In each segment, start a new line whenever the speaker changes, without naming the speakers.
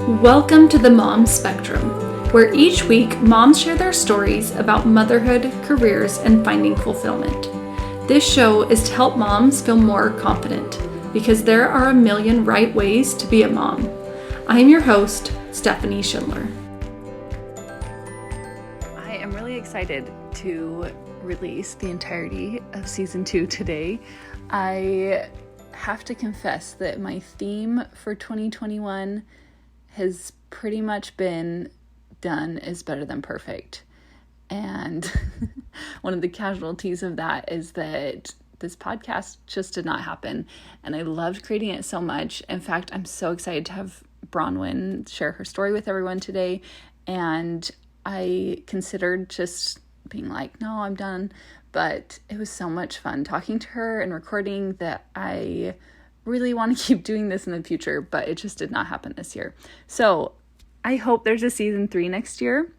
Welcome to the Mom Spectrum, where each week moms share their stories about motherhood, careers, and finding fulfillment. This show is to help moms feel more confident because there are a million right ways to be a mom. I am your host, Stephanie Schindler.
I am really excited to release the entirety of season 2 today. I have to confess that my theme for 2021 has pretty much been done is better than perfect. And one of the casualties of that is that this podcast just did not happen. And I loved creating it so much. In fact, I'm so excited to have Bronwen share her story with everyone today. And I considered just being like, no, I'm done. But it was so much fun talking to her and recording that I really want to keep doing this in the future, but it just did not happen this year. So I hope there's a season 3 next year,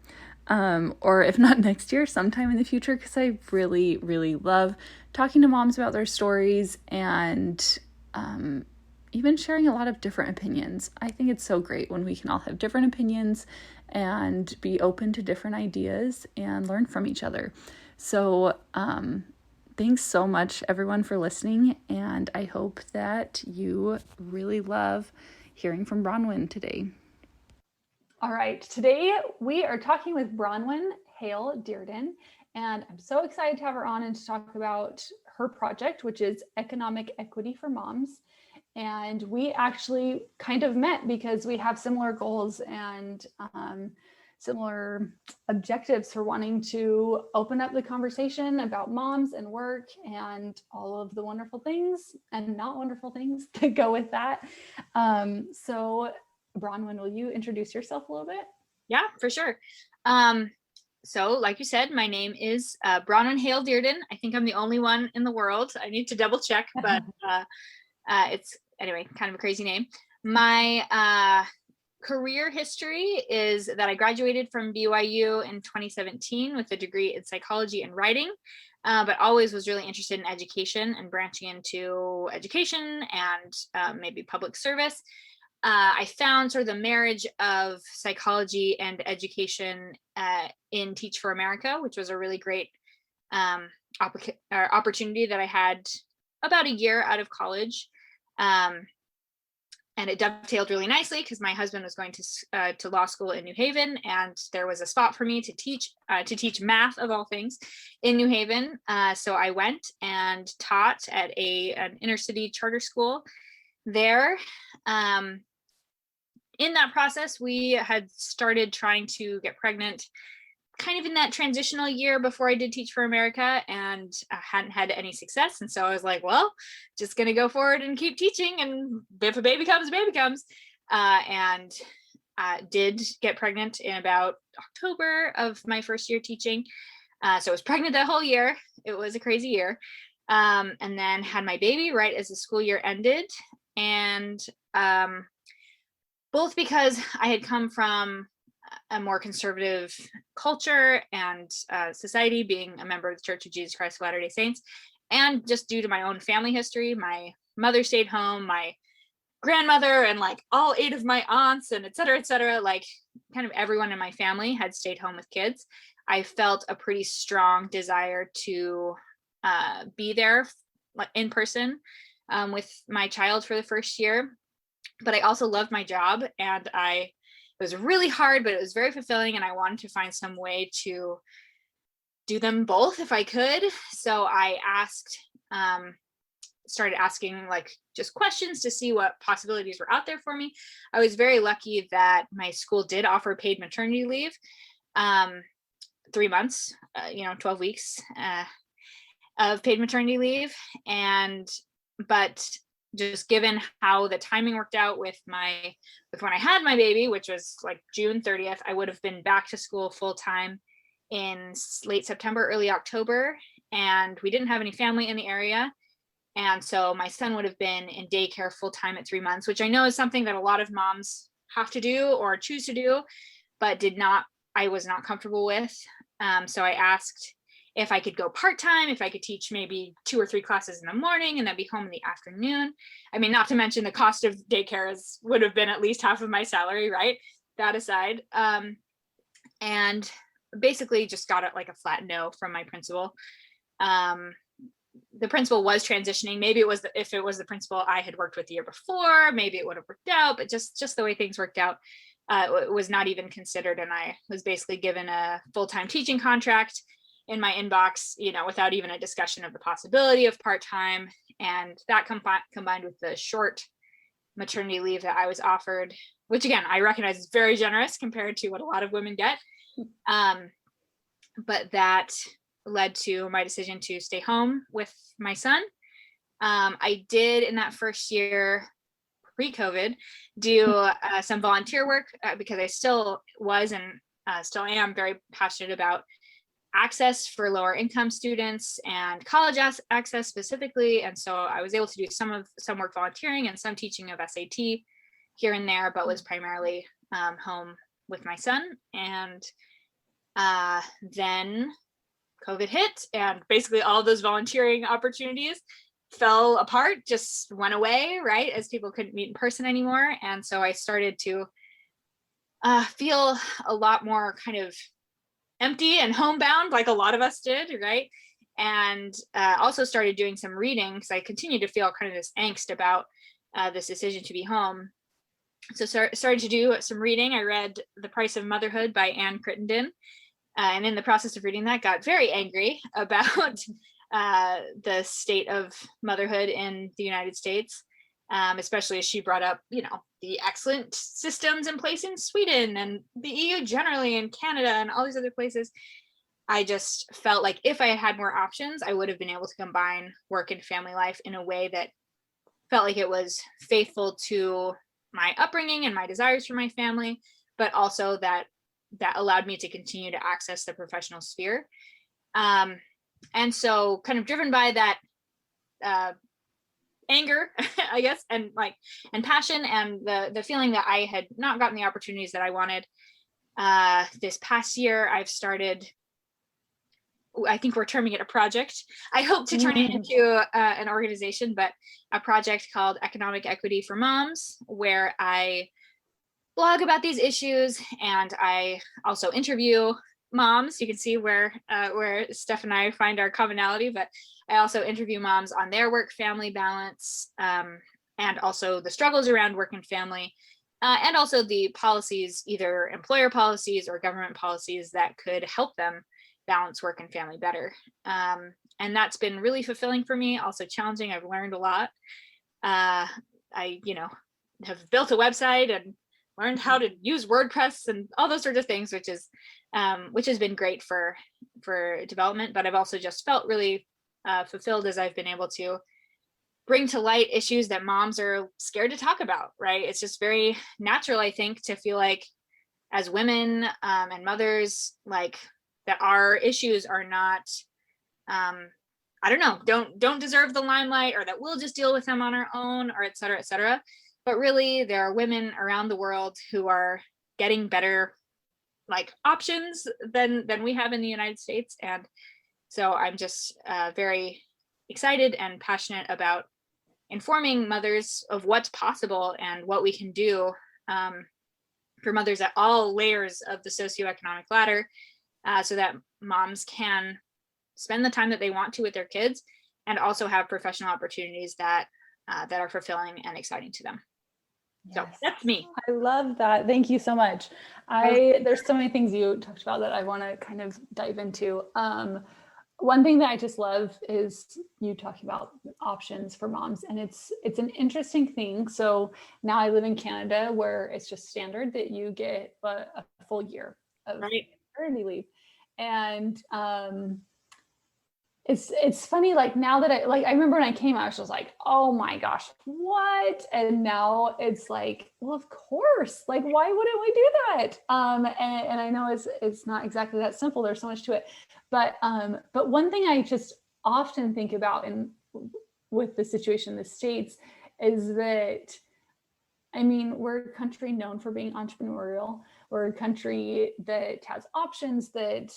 or if not next year, sometime in the future, because I really, really love talking to moms about their stories and even sharing a lot of different opinions. I think it's so great when we can all have different opinions and be open to different ideas and learn from each other. So thanks so much, everyone, for listening, and I hope that you really love hearing from Bronwen today. All right, today we are talking with Bronwen Hale Dearden, and I'm so excited to have her on and to talk about her project, which is Economic Equity for Moms. And we actually kind of met because we have similar goals and similar objectives for wanting to open up the conversation about moms and work and all of the wonderful things and not wonderful things that go with that. So Bronwen, will you introduce yourself a little bit?
Yeah, for sure. So like you said, my name is Bronwen Hale Dearden. I think I'm the only one in the world. I need to double check, but it's anyway, kind of a crazy name. My career history is that I graduated from BYU in 2017 with a degree in psychology and writing, but always was really interested in education and branching into education and maybe public service. I found sort of the marriage of psychology and education in Teach for America, which was a really great opportunity that I had about a year out of college. And it dovetailed really nicely because my husband was going to law school in New Haven, and there was a spot for me to teach math of all things in New Haven. So I went and taught at an inner city charter school there. In that process, we had started trying to get pregnant kind of in that transitional year before I did Teach for America, and I hadn't had any success. And so I was like, well, just going to go forward and keep teaching. And if a baby comes, a baby comes. And did get pregnant in about October of my first year teaching. So I was pregnant that whole year. It was a crazy year. And then had my baby right as the school year ended. And both because I had come from a more conservative culture and society, being a member of the Church of Jesus Christ of Latter-day Saints, and just due to my own family history, my mother stayed home, my grandmother and like all 8 of my aunts and et cetera, like kind of everyone in my family had stayed home with kids. I felt a pretty strong desire to be there in person with my child for the first year. But I also loved my job, and it was really hard, but it was very fulfilling, and I wanted to find some way to do them both if I could. So I started asking like just questions to see what possibilities were out there for me. I was very lucky that my school did offer paid maternity leave, 3 months, 12 weeks of paid maternity leave. But just given how the timing worked out with when I had my baby, which was like June 30th, I would have been back to school full time in late September, early October. And we didn't have any family in the area. And so my son would have been in daycare full time at 3 months, which I know is something that a lot of moms have to do or choose to do, but I was not comfortable with. So I asked if I could go part-time, if I could teach maybe 2 or 3 classes in the morning and then be home in the afternoon. I mean, not to mention the cost of daycare would have been at least half of my salary, right? That aside. And basically just got it like a flat no from my principal. The principal was transitioning. Maybe it was if it was the principal I had worked with the year before, maybe it would have worked out, but just the way things worked out, it was not even considered. And I was basically given a full-time teaching contract in my inbox, without even a discussion of the possibility of part-time. And that combined with the short maternity leave that I was offered, which again, I recognize is very generous compared to what a lot of women get. But that led to my decision to stay home with my son. I did in that first year, pre-COVID, do some volunteer work because I still was and still am very passionate about access for lower income students and college access specifically. And so I was able to do some work volunteering and some teaching of SAT here and there, but was primarily home with my son. And then COVID hit, and basically all of those volunteering opportunities fell apart, just went away, right? As people couldn't meet in person anymore. And so I started to feel a lot more kind of empty and homebound, like a lot of us did, right? And also started doing some reading because I continued to feel kind of this angst about this decision to be home. So started to do some reading. I read The Price of Motherhood by Anne Crittenden. And in the process of reading that, got very angry about the state of motherhood in the United States, especially as she brought up, the excellent systems in place in Sweden and the EU generally, and Canada and all these other places. I just felt like if I had had more options, I would have been able to combine work and family life in a way that felt like it was faithful to my upbringing and my desires for my family, but also that allowed me to continue to access the professional sphere. And so kind of driven by that anger, I guess, and passion and the feeling that I had not gotten the opportunities that I wanted. This past year, I've started, I think we're terming it a project. I hope to turn it into an organization, but a project called Economic Equity for Moms, where I blog about these issues, and I also interview moms. You can see where Steph and I find our commonality, but I also interview moms on their work-family balance, and also the struggles around work and family, and also the policies, either employer policies or government policies, that could help them balance work and family better. And that's been really fulfilling for me, also challenging. I've learned a lot. I have built a website and learned how to use WordPress and all those sorts of things, which has been great for development. But I've also just felt really fulfilled as I've been able to bring to light issues that moms are scared to talk about, right? It's just very natural, I think, to feel like as women and mothers, like that our issues are not, don't deserve the limelight, or that we'll just deal with them on our own, or et cetera, et cetera. But really, there are women around the world who are getting better options than we have in the United States. And so I'm just very excited and passionate about informing mothers of what's possible and what we can do for mothers at all layers of the socioeconomic ladder, so that moms can spend the time that they want to with their kids and also have professional opportunities that are fulfilling and exciting to them. Yes. So that's me.
I love that. Thank you so much. There's so many things you talked about that I want to kind of dive into. One thing that I just love is you talking about options for moms, and it's an interesting thing. So now I live in Canada, where it's just standard that you get a full year of maternity leave, and it's funny, now that I remember when I came, I was just like, oh my gosh, what? And now it's like, well, of course, why wouldn't we do that? And I know it's not exactly that simple. There's so much to it, but one thing I just often think about with the situation in the States is that, I mean, we're a country known for being entrepreneurial. We're a country that has options, that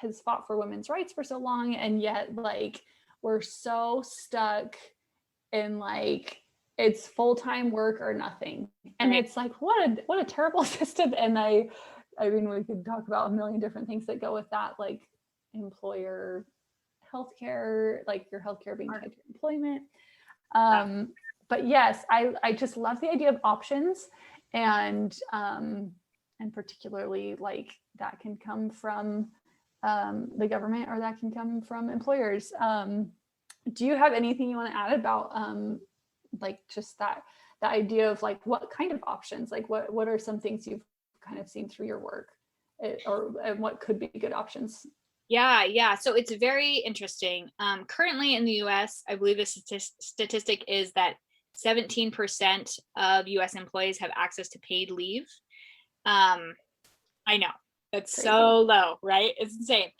has fought for women's rights for so long, and yet like we're so stuck in like it's full-time work or nothing. And
Right.
it's like what a terrible system. And I mean, we could talk about a million different things that go with that, like employer healthcare, like your healthcare being tied to employment. But yes, I just love the idea of options, and particularly like that can come from the government, or that can come from employers. Do you have anything you want to add about like just that the idea of like what kind of options, like what are some things you've kind of seen through your work, and what could be good options?
Yeah. So it's very interesting. Currently in the US, I believe the statistic is that 17% of US employees have access to paid leave. I know, that's
Crazy.
so low, right? It's insane.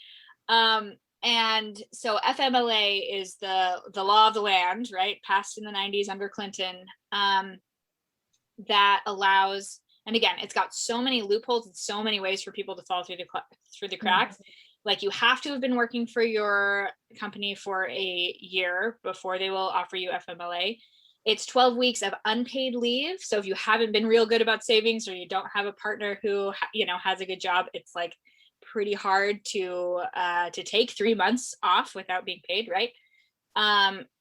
And so FMLA is the law of the land, right? Passed in the 90s under Clinton, that allows, and again, it's got so many loopholes and so many ways for people to fall through the cracks. Mm-hmm. Like you have to have been working for your company for a year before they will offer you FMLA. It's 12 weeks of unpaid leave. So if you haven't been real good about savings, or you don't have a partner who, has a good job, it's like pretty hard to take 3 months off without being paid, right?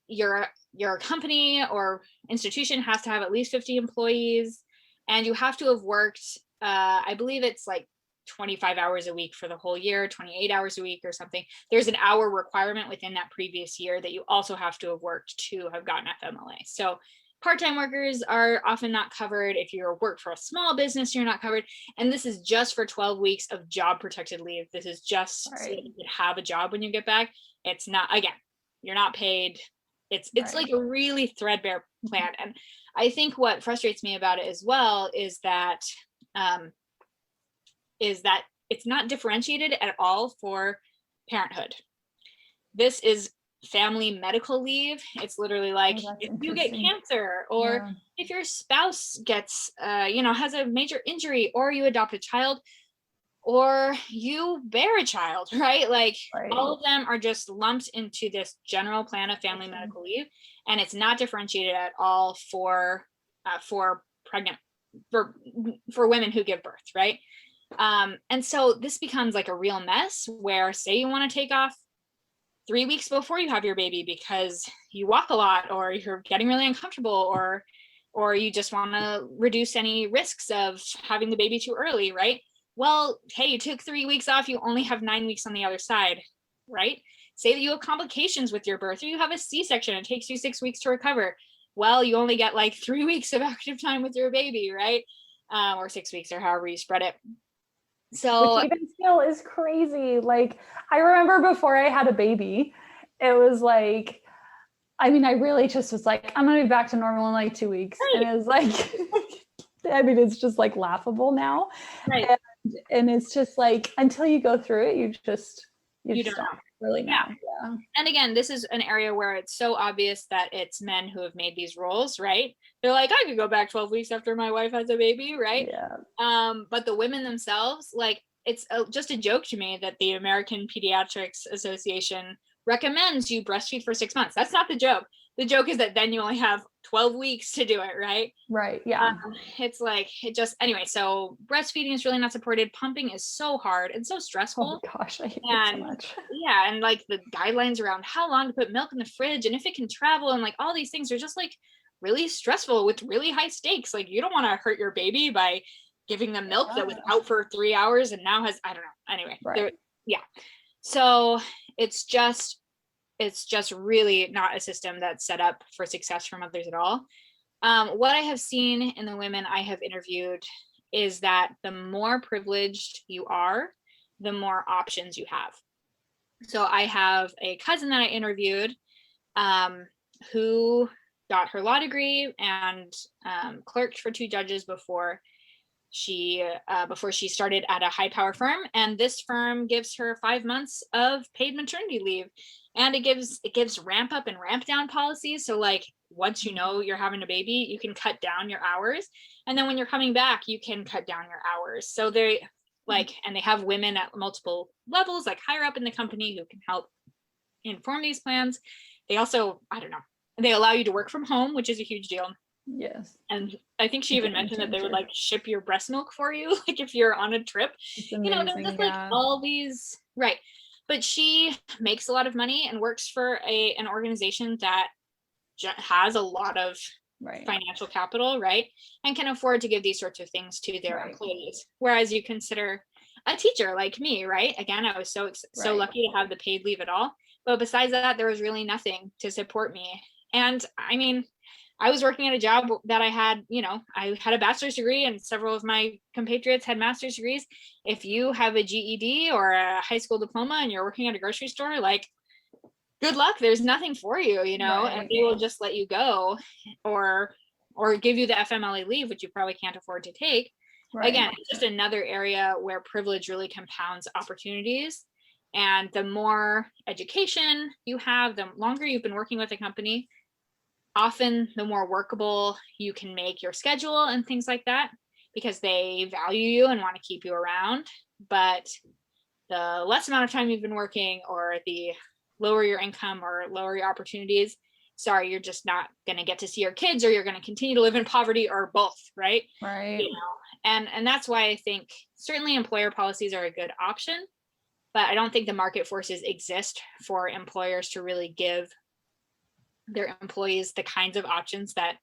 Your company or institution has to have at least 50 employees, and you have to have worked, I believe it's like 25 hours a week for the whole year, 28 hours a week or something. There's an hour requirement within that previous year that you also have to have worked to have gotten FMLA. So part-time workers are often not covered. If you work for a small business, you're not covered. And this is just for 12 weeks of job protected leave. This is just so that you can have a job when you get back. It's not, again, you're not paid. It's like a really threadbare plan. And I think what frustrates me about it as well is that it's not differentiated at all for parenthood. This is family medical leave. It's literally like if you get cancer, or if your spouse gets, has a major injury, or you adopt a child, or you bear a child, right? Like all of them are just lumped into this general plan of family medical leave, and it's not differentiated at all for pregnant, for women who give birth, right? And so this becomes like a real mess where, say you want to take off 3 weeks before you have your baby because you walk a lot, or you're getting really uncomfortable, or you just want to reduce any risks of having the baby too early, right? Well, hey, you took 3 weeks off, you only have 9 weeks on the other side, right? Say that you have complications with your birth, or you have a C-section, it takes you 6 weeks to recover. Well, you only get like 3 weeks of active time with your baby, right? Or 6 weeks, or however you spread it. So,
which even still is crazy. Like I remember before I had a baby, it was like, I mean, I really just was like, I'm gonna be back to normal in like 2 weeks. Right. And it was like, I mean, it's just like laughable now.
Right.
And it's just like, until you go through it, you
don't
know. Really know. Yeah.
And again, this is an area where it's so obvious that it's men who have made these rules, right? They're like, I could go back 12 weeks after my wife has a baby, right?
Yeah.
But the women themselves, like, it's just a joke to me that the American Pediatrics Association recommends you breastfeed for 6 months. That's not the joke. The joke is that then you only have 12 weeks to do it, right?
Right, yeah.
It's like, anyway, so breastfeeding is really not supported. Pumping is so hard and so stressful.
Oh gosh, I hate it so much.
Yeah, and like the guidelines around how long to put milk in the fridge and if it can travel, and like all these things are just like really stressful with really high stakes. Like you don't want to hurt your baby by giving them milk that was out for 3 hours and now has, I don't know. Anyway, yeah. So it's just really not a system that's set up for success for mothers at all. What I have seen in the women I have interviewed is that the more privileged you are, the more options you have. So I have a cousin that I interviewed who got her law degree and clerked for 2 judges before she started at a high power firm, and this firm gives her 5 months of paid maternity leave, and it gives ramp up and ramp down policies. So like once you know you're having a baby, you can cut down your hours, and then when you're coming back, you can cut down your hours. So like, and they have women at multiple levels, like higher up in the company, who can help inform these plans. They also, I don't know, they allow you to work from home, which is a huge deal.
Yes.
And I think she even
Game
mentioned that they would
changer.
like ship your breast milk for you, like if you're on a trip.
It's
You know, they're
amazing.
just like
Yeah.
all these, right. But she makes a lot of money and works for an organization that has a lot of
Right.
financial capital, right? And can afford to give these sorts of things to their
Right.
employees. Whereas you consider a teacher like me, right? Again, I was so
Right.
lucky to have the paid leave at all. But besides that, there was really nothing to support me. And I mean, I was working at a job that I had, you know, I had a bachelor's degree and several of my compatriots had master's degrees. If you have a GED or a high school diploma and you're working at a grocery store, like, good luck, there's nothing for you, you know,
Right.
and they will just let you go or give you the FMLA leave, which you probably can't afford to take.
Right.
Again, it's just another area where privilege really compounds opportunities. And the more education you have, the longer you've been working with a company, often the more workable you can make your schedule and things like that, because they value you and want to keep you around. But the less amount of time you've been working, or the lower your income or lower your opportunities, sorry, you're just not going to get to see your kids, or you're going to continue to live in poverty, or both, right?
Right.
You know, and that's why I think certainly employer policies are a good option, but I don't think the market forces exist for employers to really give their employees the kinds of options that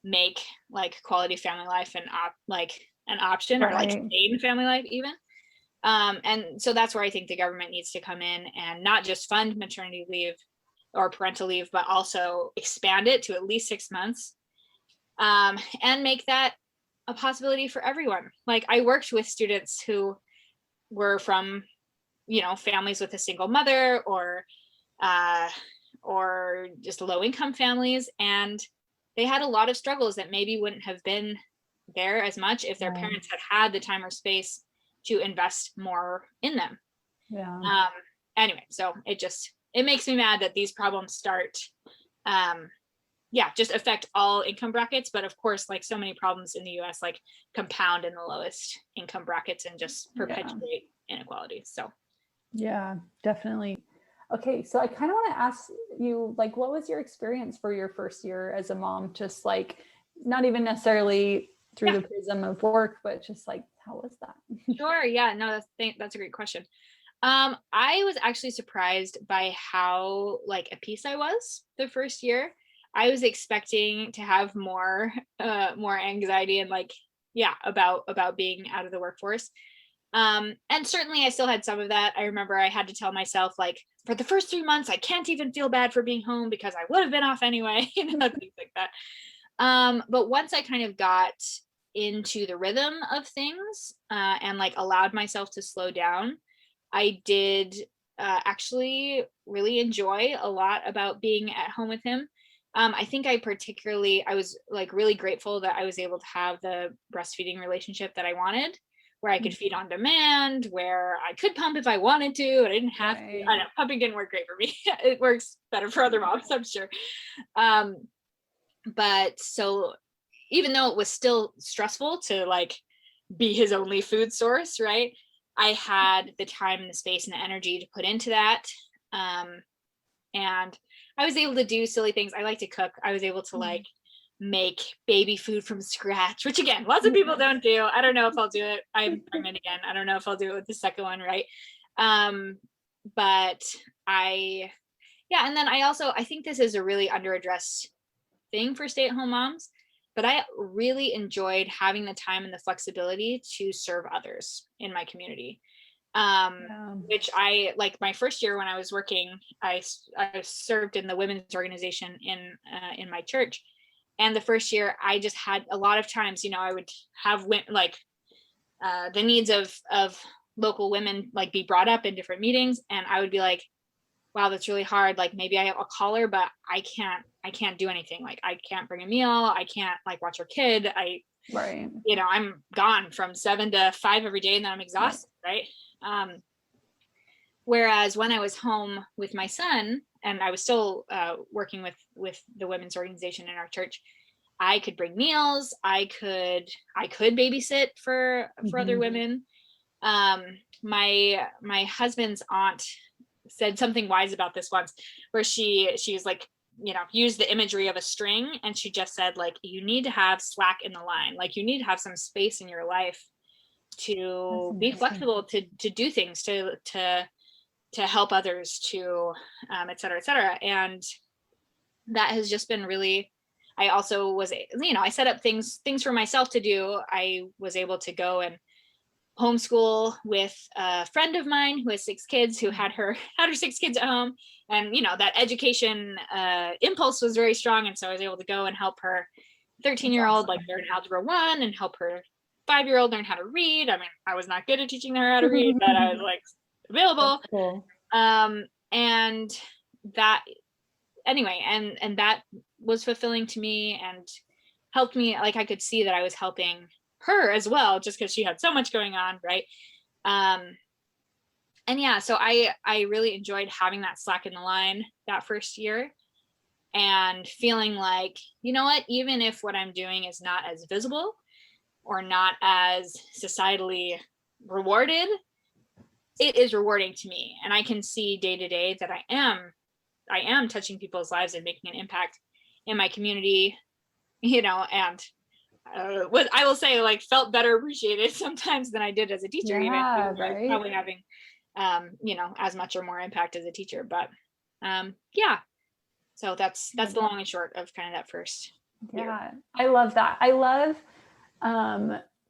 make like quality family life and like an option, or like sustained family life even. And so that's where I think the government needs to come in and not just fund maternity leave or parental leave, but also expand it to at least 6 months, and make that a possibility for everyone. Like, I worked with students who were from, you know, families with a single mother, or just low income families, and they had a lot of struggles that maybe wouldn't have been there as much if their parents had the time or space to invest more in them.
Yeah.
Anyway, so it makes me mad that these problems start, just affect all income brackets. But of course, like so many problems in the US, like compound in the lowest income brackets and just perpetuate inequality. So
yeah, definitely. Okay, so I kind of want to ask you, like, what was your experience for your first year as a mom? Just like, not even necessarily through the prism of work, but just like, how was that?
Sure. Yeah, no, that's a great question. I was actually surprised by how like at peace I was the first year. I was expecting to have more anxiety and like, about being out of the workforce. And certainly I still had some of that. I remember I had to tell myself, like, for the first 3 months, I can't even feel bad for being home because I would have been off anyway, you know, things like that. But once I kind of got into the rhythm of things, and like allowed myself to slow down, I did actually really enjoy a lot about being at home with him. I think I was like really grateful that I was able to have the breastfeeding relationship that I wanted, where I could feed on demand, where I could pump if I wanted to, and I didn't have to. I know pumping didn't work great for me. It works better for other moms, I'm sure. But so even though it was still stressful to like be his only food source, right? I had the time and the space and the energy to put into that. And I was able to do silly things. I like to cook. I was able to like make baby food from scratch, which again, lots of people don't do. I don't know if I'll do it. I'm pregnant again. I don't know if I'll do it with the second one, right? But and then I think this is a really underaddressed thing for stay-at-home moms, but I really enjoyed having the time and the flexibility to serve others in my community. Which I like my first year when I was working, I served in the women's organization in my church. And the first year I just had a lot of times, you know, I would have like the needs of local women like be brought up in different meetings. And I would be like, wow, that's really hard. Like maybe I'll call her, but I can't do anything. Like I can't bring a meal. I can't like watch her kid. You know, I'm gone from 7 to 5 every day and then I'm exhausted. Right. Whereas when I was home with my son and I was still working with the women's organization in our church, I could bring meals. I could babysit for other women. My husband's aunt said something wise about this once, where she's like, used the imagery of a string, and she just said, like, you need to have slack in the line, like you need to have some space in your life to be flexible, to do things, to help others, to et cetera, et cetera. And that has just been really, I also was, I set up things for myself to do. I was able to go and homeschool with a friend of mine who has 6 kids, who had her 6 kids at home, and that education impulse was very strong, and so I was able to go and help her 13-year-old like learn algebra 1, and help her 5-year-old learn how to read. I mean, I was not good at teaching her how to read, but I was like available.
That's cool.
And that, anyway, and that was fulfilling to me and helped me, like I could see that I was helping her as well, just because she had so much going on, right? And yeah, so I really enjoyed having that slack in the line that first year, and feeling like, you know what, even if what I'm doing is not as visible or not as societally rewarded, it is rewarding to me, and I can see day to day that I am touching people's lives and making an impact in my community, and what I will say, like, felt better appreciated sometimes than I did as a teacher, even right? Probably having as much or more impact as a teacher. But yeah, so that's the long and short of kind of that first year.
I love that. I love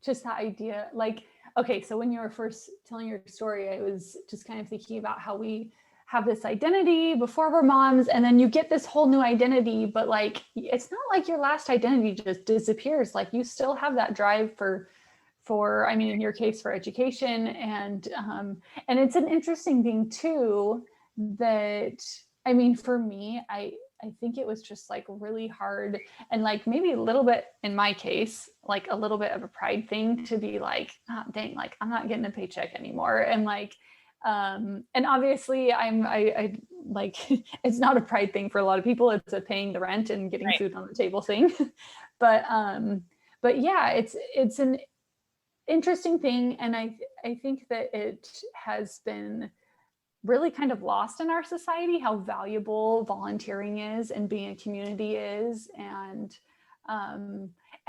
just that idea, like, okay, so when you were first telling your story, I was just kind of thinking about how we have this identity before we're moms, and then you get this whole new identity, but like, it's not like your last identity just disappears. Like, you still have that drive for, I mean, in your case, for education. And it's an interesting thing too, that, I mean, for me, I think it was just like really hard, and like maybe a little bit, in my case, like a little bit of a pride thing to be like, oh, dang, like I'm not getting a paycheck anymore. And like, and obviously I like, it's not a pride thing for a lot of people. It's a paying the rent and getting
Right.
food on the table thing. But yeah, it's an interesting thing. And I think that it has been really kind of lost in our society, how valuable volunteering is and being a community is. And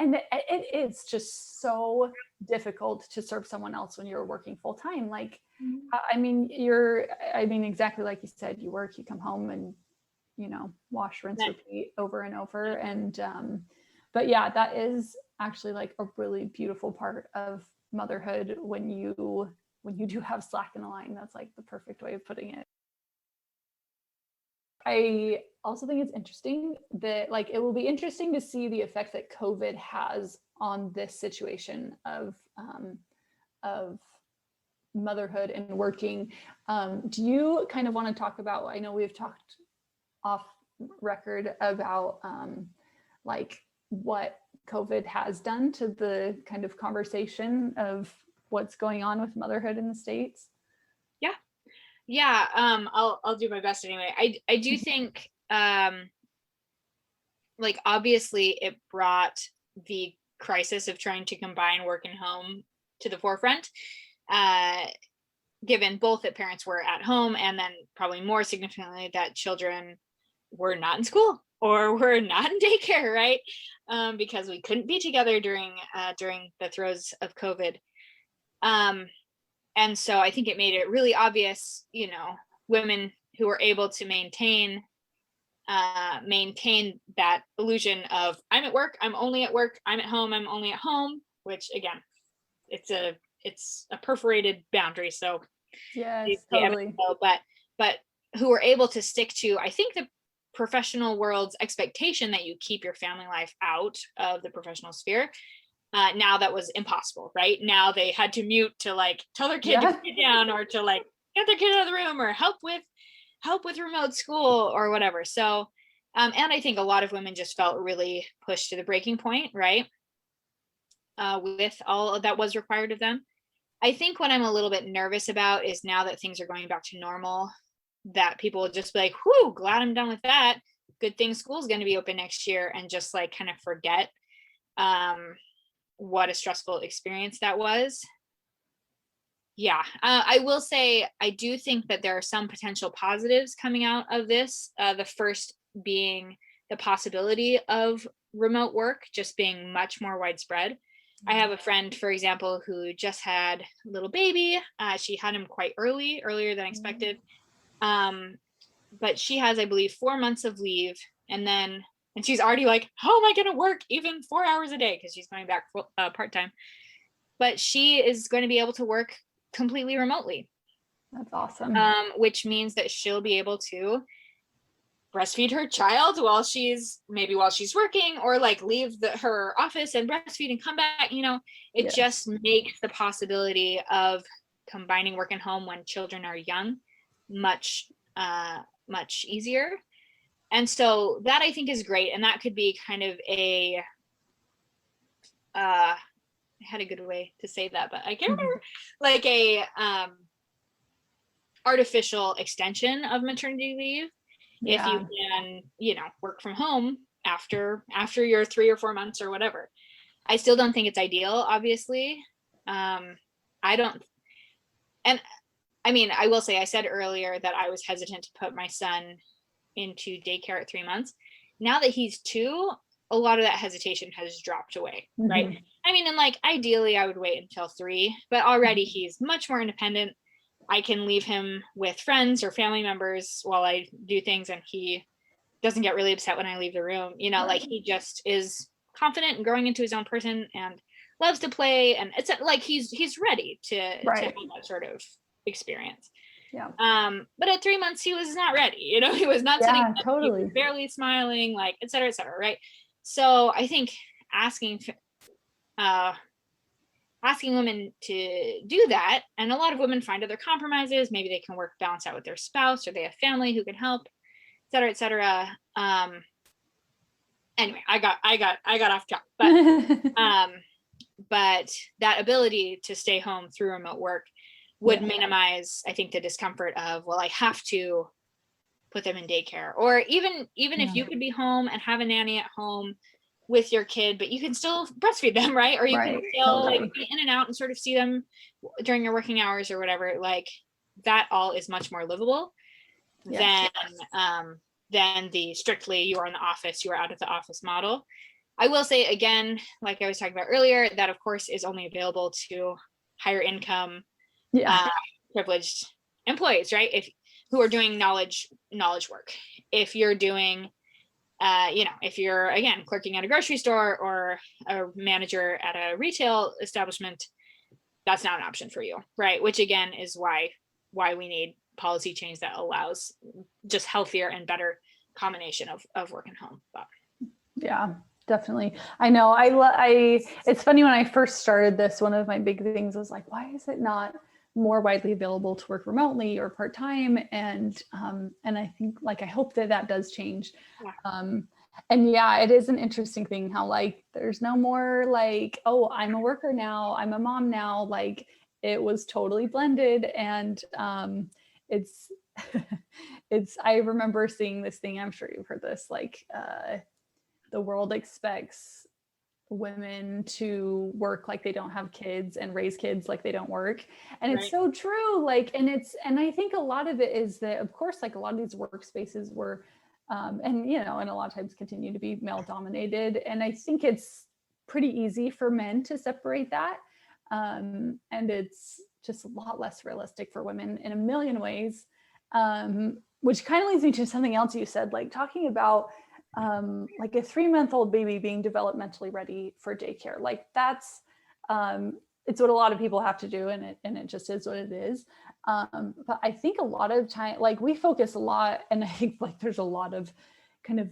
it is just so difficult to serve someone else when you're working full time. Like, I mean, exactly like you said, you work, you come home, and, wash, rinse, repeat over and over. And, but yeah, that is actually like a really beautiful part of motherhood, when you do have slack in the line. That's like the perfect way of putting it. I also think it's interesting that, like, it will be interesting to see the effect that COVID has on this situation of motherhood and working. Do you kind of want to talk about, I know we've talked off record about like what COVID has done to the kind of conversation of what's going on with motherhood in the States?
Yeah. I'll do my best anyway. I do think like, obviously it brought the crisis of trying to combine work and home to the forefront, given both that parents were at home, and then probably more significantly that children were not in school or were not in daycare, right? Because we couldn't be together during the throes of COVID. And so I think it made it really obvious, women who were able to maintain that illusion of, I'm at work, I'm only at work, I'm at home, I'm only at home, which again, it's a perforated boundary. So
yes, totally.
But who were able to stick to, I think, the professional world's expectation that you keep your family life out of the professional sphere. Now that was impossible, right? Now they had to mute to like tell their kid to sit down, or to like get their kid out of the room, or help with remote school or whatever. So, and I think a lot of women just felt really pushed to the breaking point, right? With all that was required of them. I think what I'm a little bit nervous about is, now that things are going back to normal, that people will just be like, whew, glad I'm done with that. Good thing school's going to be open next year, and just like kind of forget what a stressful experience that was. Yeah, I will say I do think that there are some potential positives coming out of this. The first being the possibility of remote work just being much more widespread. I have a friend, for example, who just had a little baby. She had him quite earlier than expected. But she has, I believe, 4 months of leave, and she's already like, how am I going to work even 4 hours a day? Because she's going back part-time. But she is going to be able to work completely remotely.
That's awesome.
Which means that she'll be able to breastfeed her child while she's working, or like leave her office and breastfeed and come back. It just makes the possibility of combining work and home when children are young much easier. And so that I think is great. And that could be kind of I had a good way to say that, but I can't remember, like a artificial extension of maternity leave. If you can, work from home after your 3 or 4 months or whatever. I still don't think it's ideal, obviously. I don't, and I mean, I will say, I said earlier that I was hesitant to put my son into daycare at 3 months. Now that he's 2, a lot of that hesitation has dropped away, right? I mean, and like ideally I would wait until 3, but already he's much more independent. I can leave him with friends or family members while I do things, and he doesn't get really upset when I leave the room. Like he just is confident and growing into his own person and loves to play, and it's like he's ready to have that sort of experience.
Yeah.
But at 3 months he was not ready. He was not sitting up,
totally.
he was barely smiling, like et cetera, right? So I think asking women to do that, and a lot of women find other compromises. Maybe they can balance out with their spouse, or they have family who can help, et cetera. Anyway, I got off track, but that ability to stay home through remote work would minimize, I think, the discomfort of, well, I have to put them in daycare, or even if you could be home and have a nanny at home with your kid, but you can still breastfeed them, right? Or you can still like be in and out and sort of see them during your working hours or whatever. Like that all is much more livable than the strictly you are in the office, you are out of the office model. I will say again, like I was talking about earlier, that of course is only available to higher income, privileged employees, right? Who are doing knowledge work. If you're doing if you're, again, clerking at a grocery store or a manager at a retail establishment, that's not an option for you, right? Which again is why we need policy change that allows just healthier and better combination of work and home. But.
Yeah, definitely. I know. It's funny, when I first started this, one of my big things was like, why is it not more widely available to work remotely or part-time? And I think, like, I hope that does change. And it is an interesting thing how, like, there's no more like, oh, I'm a worker now, I'm a mom now. Like, it was totally blended. And it's I remember seeing this thing, I'm sure you've heard this, like the world expects women to work like they don't have kids and raise kids like they don't work. And it's so true. Like, and I think a lot of it is that, of course, like a lot of these workspaces were, and a lot of times continue to be male dominated. And I think it's pretty easy for men to separate that. And it's just a lot less realistic for women in a million ways. Which kind of leads me to something else you said, like talking about like a 3-month-old baby being developmentally ready for daycare. Like that's, it's what a lot of people have to do, and it just is what it is. But I think a lot of time, like we focus a lot, and I think like there's a lot of kind of,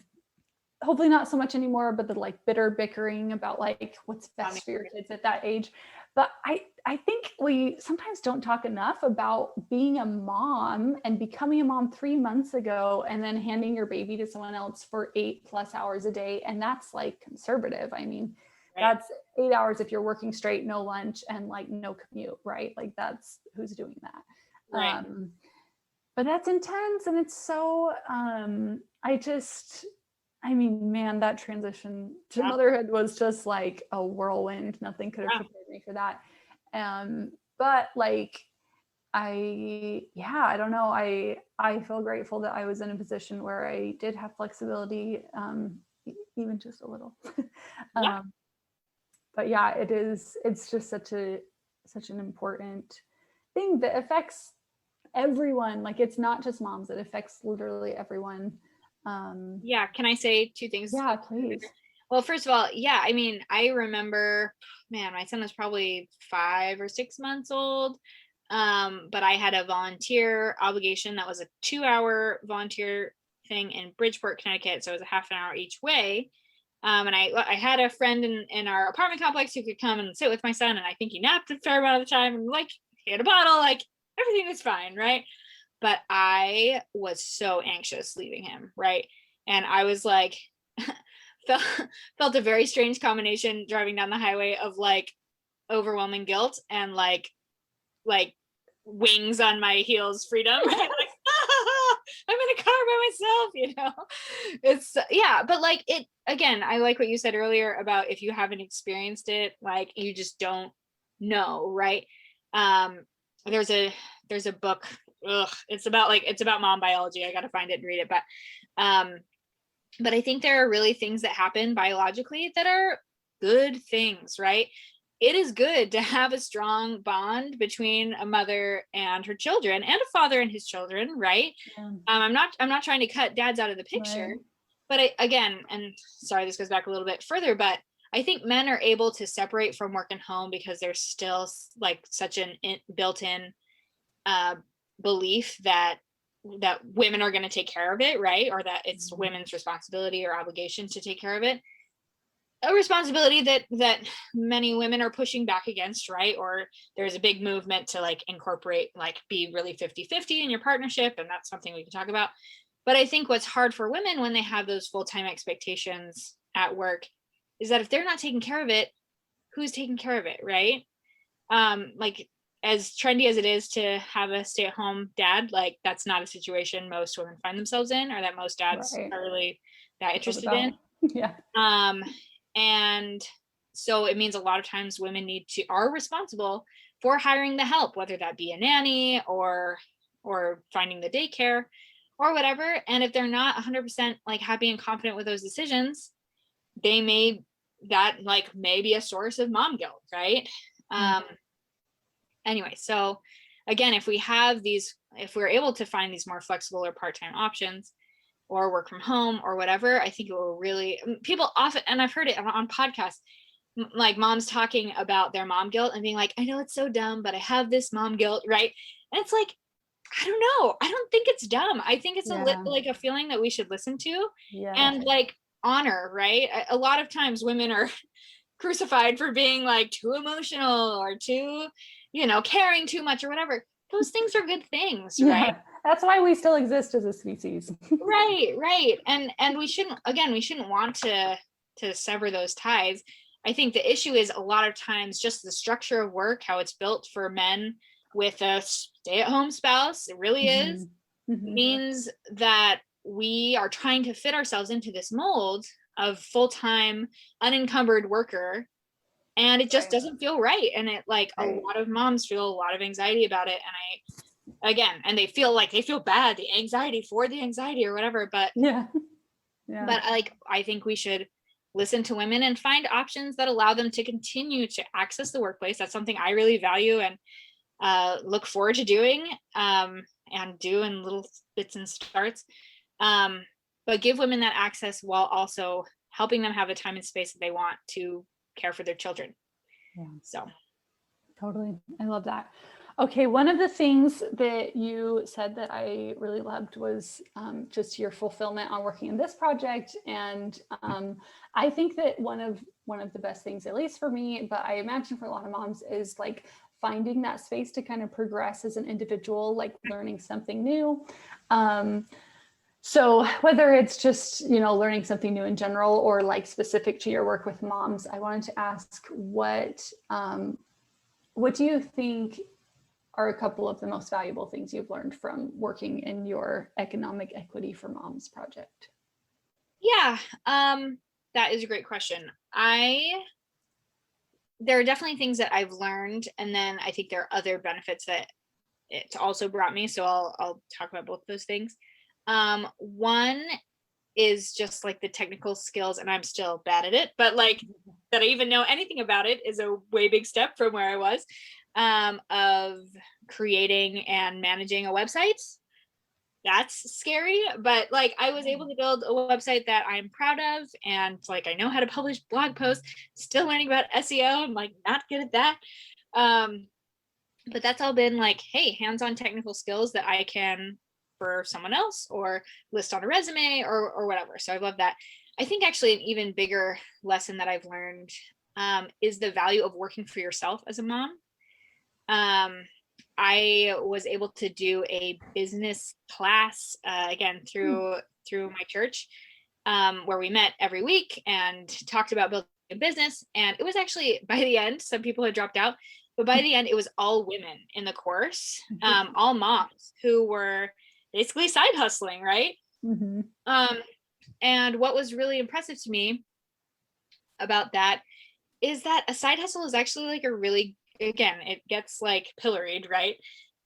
hopefully not so much anymore, but the like bitter bickering about like what's best for your kids at that age. But I think we sometimes don't talk enough about being a mom and becoming a mom 3 months ago, and then handing your baby to someone else for 8+ hours a day. And that's like conservative. I mean, that's 8 hours if you're working straight, no lunch, and like no commute, right? Like that's who's doing that. But that's intense. And it's so, I mean, man, that transition to motherhood was just like a whirlwind. Nothing could have prepared me for that. But like, I don't know. I feel grateful that I was in a position where I did have flexibility, even just a little.
Yeah.
But yeah, it's just such an important thing that affects everyone. Like, it's not just moms, it affects literally everyone.
Yeah. Can I say two things?
Yeah, please.
Well, first of all, yeah, I mean, I remember, man, my son was probably 5 or 6 months old. But I had a volunteer obligation that was a 2-hour volunteer thing in Bridgeport, Connecticut. So it was a half an hour each way. And I had a friend in our apartment complex who could come and sit with my son, and I think he napped a fair amount of the time, and like he had a bottle, like everything was fine, right? But I was so anxious leaving him, right? And I was like, felt felt a very strange combination driving down the highway of like overwhelming guilt and like wings on my heels freedom, right? Like, ah, I'm in a car by myself, it's yeah. But like, it again, I like what you said earlier about if you haven't experienced it, like you just don't know, right? um there's a book, it's about mom biology. I gotta find it and read it. But I think there are really things that happen biologically that are good things, right? It is good to have a strong bond between a mother and her children, and a father and his children, right?
Yeah.
I'm not trying to cut dads out of the picture,
Right.
but again, and sorry, this goes back a little bit further, but I think men are able to separate from work and home because there's still like such an built-in uh, belief that women are going to take care of it, right? Or that it's women's responsibility or obligation to take care of it. A responsibility that many women are pushing back against, right? Or there's a big movement to like incorporate, like be really 50-50 in your partnership, and that's something we can talk about. But I think what's hard for women when they have those full-time expectations at work is that if they're not taking care of it, who's taking care of it, right? Like, as trendy as it is to have a stay-at-home dad, like that's not a situation most women find themselves in, or that most dads
Right.
are really that interested in.
Yeah.
And so it means a lot of times women are responsible for hiring the help, whether that be a nanny or finding the daycare or whatever. And if they're not 100% like happy and confident with those decisions, that may be a source of mom guilt, right? Anyway, so again, if we're able to find these more flexible or part-time options, or work from home or whatever, I think it will really, people often, and I've heard it on podcasts, like moms talking about their mom guilt and being like, I know it's so dumb, but I have this mom guilt, right? And it's like, I don't know, I don't think it's dumb. I think it's like a feeling that we should listen to, and like honor, right? A lot of times women are crucified for being like too emotional or too, caring too much or whatever. Those things are good things, right?
That's why we still exist as a species.
Right. And we shouldn't want to sever those ties. I think the issue is a lot of times just the structure of work, how it's built for men with a stay-at-home spouse, it really is, means that we are trying to fit ourselves into this mold of full-time unencumbered worker, and it just doesn't feel right. And it a lot of moms feel a lot of anxiety about it, and they feel bad, the anxiety for the anxiety or whatever, but I think we should listen to women and find options that allow them to continue to access the workplace. That's something I really value and look forward to doing, and do in little bits and starts, but give women that access while also helping them have the time and space that they want to care for their children. So
totally, I love that. Okay, one of the things that you said that I really loved was just your fulfillment on working in this project. And I think that one of the best things, at least for me, but I imagine for a lot of moms, is like finding that space to kind of progress as an individual, like learning something new. So whether it's just, learning something new in general or like specific to your work with moms, I wanted to ask what do you think are a couple of the most valuable things you've learned from working in your Economic Equity for Moms project?
Yeah, that is a great question. There are definitely things that I've learned, and then I think there are other benefits that it's also brought me. So I'll talk about both those things. One is just like the technical skills, and I'm still bad at it, but like that I even know anything about it is a way big step from where I was, of creating and managing a website. That's scary, but like I was able to build a website that I'm proud of, and like I know how to publish blog posts. Still learning about SEO. I'm like not good at that. But that's all been like, hey, hands-on technical skills that I can for someone else or list on a resume or whatever. So I love that. I think actually an even bigger lesson that I've learned is the value of working for yourself as a mom. I was able to do a business class again through my church, where we met every week and talked about building a business. And it was actually, by the end, some people had dropped out, but by the end, it was all women in the course, all moms who were basically side hustling, right?
Mm-hmm.
And what was really impressive to me about that is that a side hustle is actually like a really, again, it gets like pilloried, right?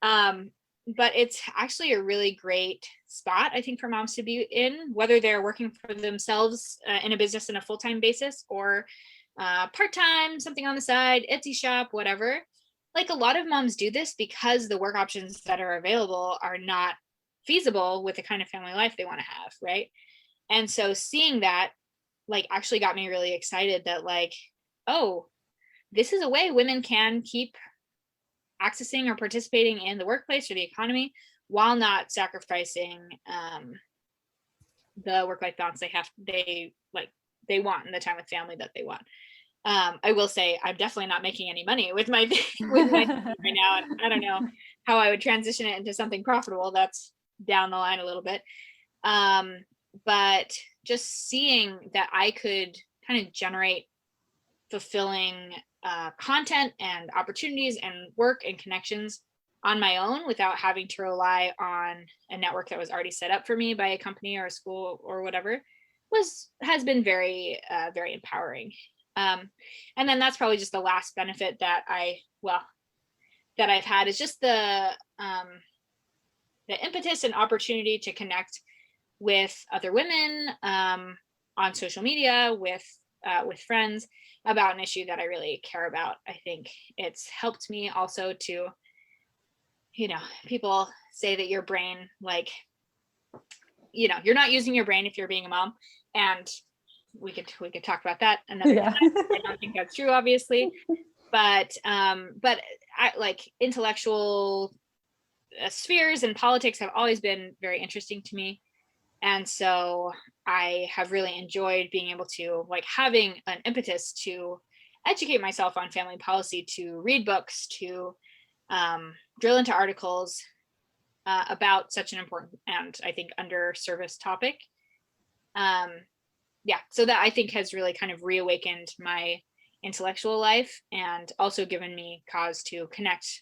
But it's actually a really great spot, I think, for moms to be in, whether they're working for themselves in a business on a full-time basis or part-time, something on the side, Etsy shop, whatever. Like a lot of moms do this because the work options that are available are not feasible with the kind of family life they want to have, right? And so seeing that like actually got me really excited that like, oh, this is a way women can keep accessing or participating in the workplace or the economy while not sacrificing the work-life balance they want in the time with family that they want. I will say I'm definitely not making any money with my right now, and I don't know how I would transition it into something profitable. That's down the line a little bit. But just seeing that I could kind of generate fulfilling content and opportunities and work and connections on my own without having to rely on a network that was already set up for me by a company or a school or whatever has been very very empowering. And then that's probably just the last benefit that I've had is just the impetus and opportunity to connect with other women on social media, with friends about an issue that I really care about. I think it's helped me also to, people say that your brain, like, you're not using your brain if you're being a mom, and we could talk about that another time. I don't think that's true, obviously, but I like intellectual spheres and politics have always been very interesting to me. And so I have really enjoyed being able to like having an impetus to educate myself on family policy, to read books, to drill into articles about such an important and I think underserviced topic. So that I think has really kind of reawakened my intellectual life and also given me cause to connect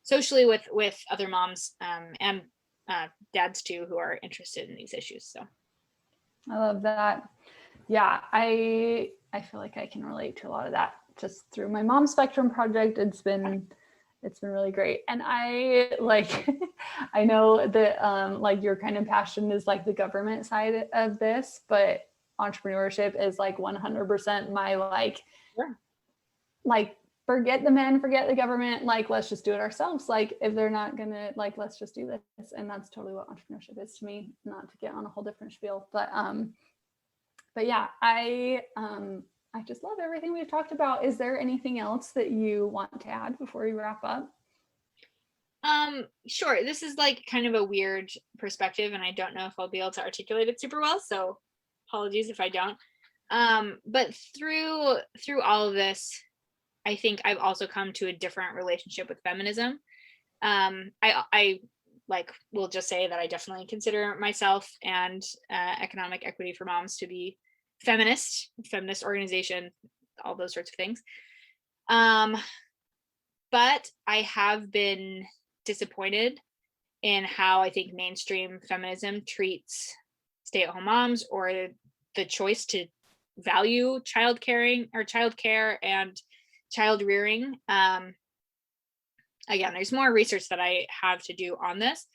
socially with other moms and dads too who are interested in these issues. So
I love that. Yeah, I feel like I can relate to a lot of that just through my Mom Spectrum project. It's been really great. And I like I know that like your kind of passion is like the government side of this, but entrepreneurship is like 100% my like like forget the men, forget the government, like let's just do it ourselves. Like if they're not gonna, like let's just do this. And that's totally what entrepreneurship is to me, not to get on a whole different spiel. But yeah, I just love everything we've talked about. Is there anything else that you want to add before we wrap up?
Sure. This is like kind of a weird perspective and I don't know if I'll be able to articulate it super well, so apologies if I don't. But through all of this, I think I've also come to a different relationship with feminism. I like will just say that I definitely consider myself and Economic Equity for Moms to be feminist organization, all those sorts of things. But I have been disappointed in how I think mainstream feminism treats stay-at-home moms or the choice to value childcare and child rearing. again, there's more research that I have to do on this,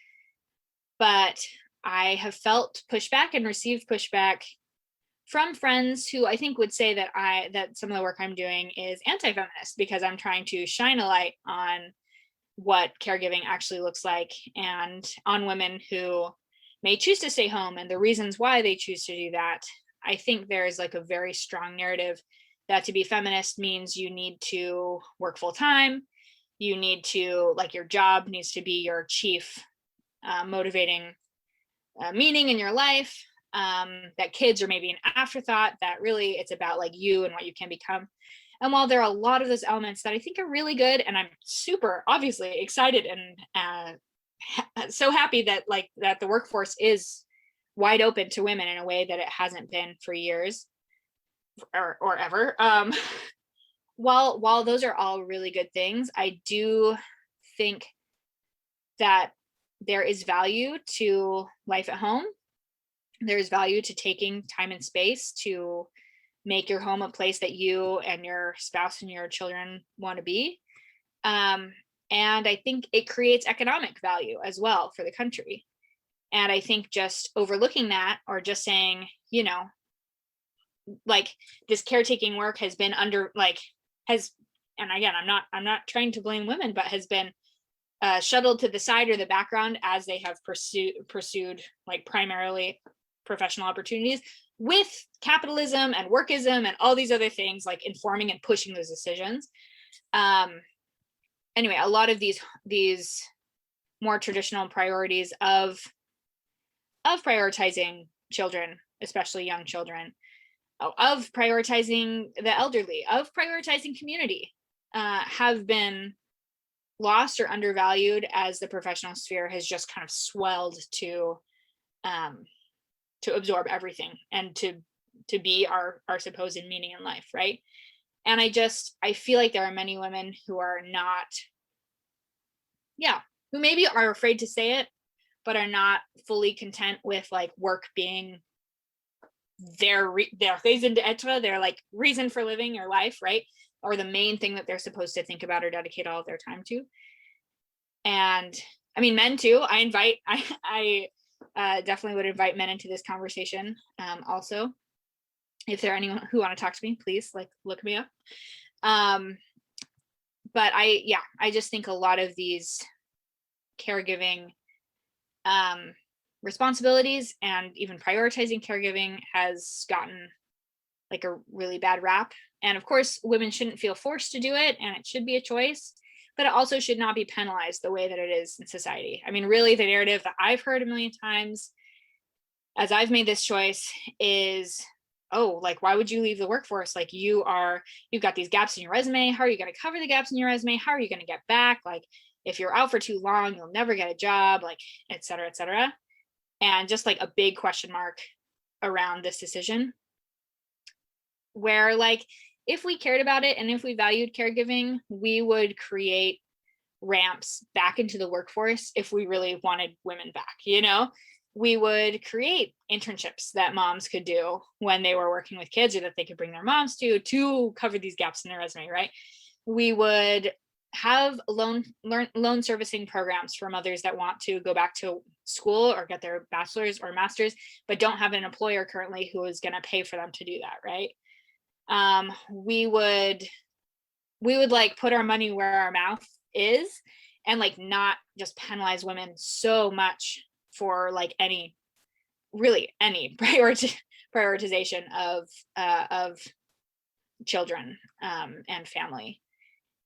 but I have felt pushback and received pushback from friends who I think would say that some of the work I'm doing is anti-feminist, because I'm trying to shine a light on what caregiving actually looks like, and on women who may choose to stay home and the reasons why they choose to do that. I think there's like a very strong narrative that to be feminist means you need to work full time. You need to, like, your job needs to be your chief motivating meaning in your life. That kids are maybe an afterthought, that really it's about like you and what you can become. And while there are a lot of those elements that I think are really good, and I'm super obviously excited and so happy that the workforce is wide open to women in a way that it hasn't been for years or ever. While those are all really good things, I do think that there is value to life at home. There's value to taking time and space to make your home a place that you and your spouse and your children want to be. And I think it creates economic value as well for the country. And I think just overlooking that, or just saying, you know, like, this caretaking work has been and again, I'm not trying to blame women, but has been shuttled to the side or the background as they have pursued like primarily professional opportunities, with capitalism and workism and all these other things like informing and pushing those decisions. Anyway, a lot of these more traditional priorities of prioritizing children, especially young children, of prioritizing the elderly, of prioritizing community, have been lost or undervalued as the professional sphere has just kind of swelled to absorb everything and to be our supposed meaning in life, right? And I feel like there are many women who are not, who maybe are afraid to say it, but are not fully content with like work being their raison d'etre, their like reason for living your life, right? Or the main thing that they're supposed to think about or dedicate all of their time to. And I mean, men too. I definitely would invite men into this conversation. Also, if there are anyone who want to talk to me, please like look me up. But I just think a lot of these caregiving responsibilities and even prioritizing caregiving has gotten like a really bad rap. And of course, women shouldn't feel forced to do it, and it should be a choice, but it also should not be penalized the way that it is in society. I mean, really, the narrative that I've heard a million times as I've made this choice is, oh, like, why would you leave the workforce? Like, you've got these gaps in your resume. How are you going to cover the gaps in your resume? How are you going to get back? Like, if you're out for too long, you'll never get a job, like, et cetera, et cetera. And just like a big question mark around this decision, where like, if we cared about it and if we valued caregiving, we would create ramps back into the workforce. If we really wanted women back, you know, we would create internships that moms could do when they were working with kids, or that they could bring their moms to cover these gaps in their resume, right? We would have loan servicing programs for mothers that want to go back to school or get their bachelor's or master's, but don't have an employer currently who is going to pay for them to do that, right? We would like put our money where our mouth is, and like not just penalize women so much for like any prioritization of children and family.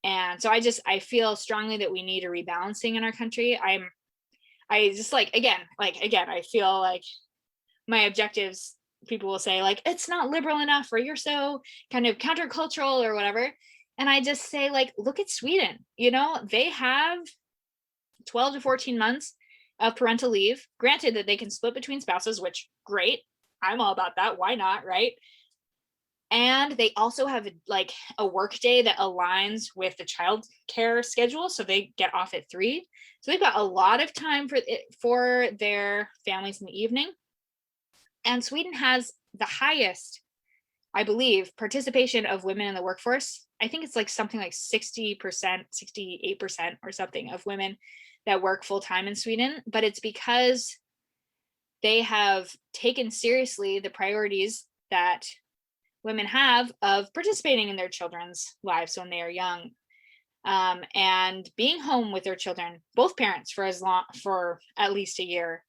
And so I feel strongly that we need a rebalancing in our country. I just again, I feel like my objectives, people will say like, it's not liberal enough, or you're so kind of countercultural or whatever. And I just say, like, look at Sweden, you know, they have 12 to 14 months of parental leave, granted that they can split between spouses, which great. I'm all about that. Why not? Right. And they also have like a work day that aligns with the child care schedule. So they get off at 3. So they've got a lot of time for their families in the evening. And Sweden has the highest I believe participation of women in the workforce, I think it's like something like 60%, 68% or something of women that work full time in Sweden, but it's because they have taken seriously the priorities that women have of participating in their children's lives when they are young, and being home with their children, both parents, for at least a year,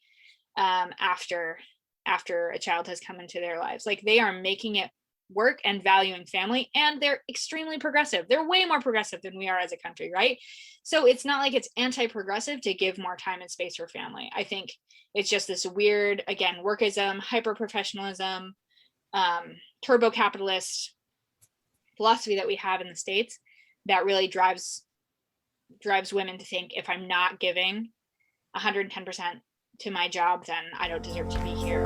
after a child has come into their lives. Like, they are making it work and valuing family, and they're extremely progressive. They're way more progressive than we are as a country, right? So it's not like it's anti-progressive to give more time and space for family. I think it's just this weird, again, workism, hyper professionalism, turbo capitalist philosophy that we have in the States that really drives women to think, if I'm not giving 110% to my job, then I don't deserve to be here.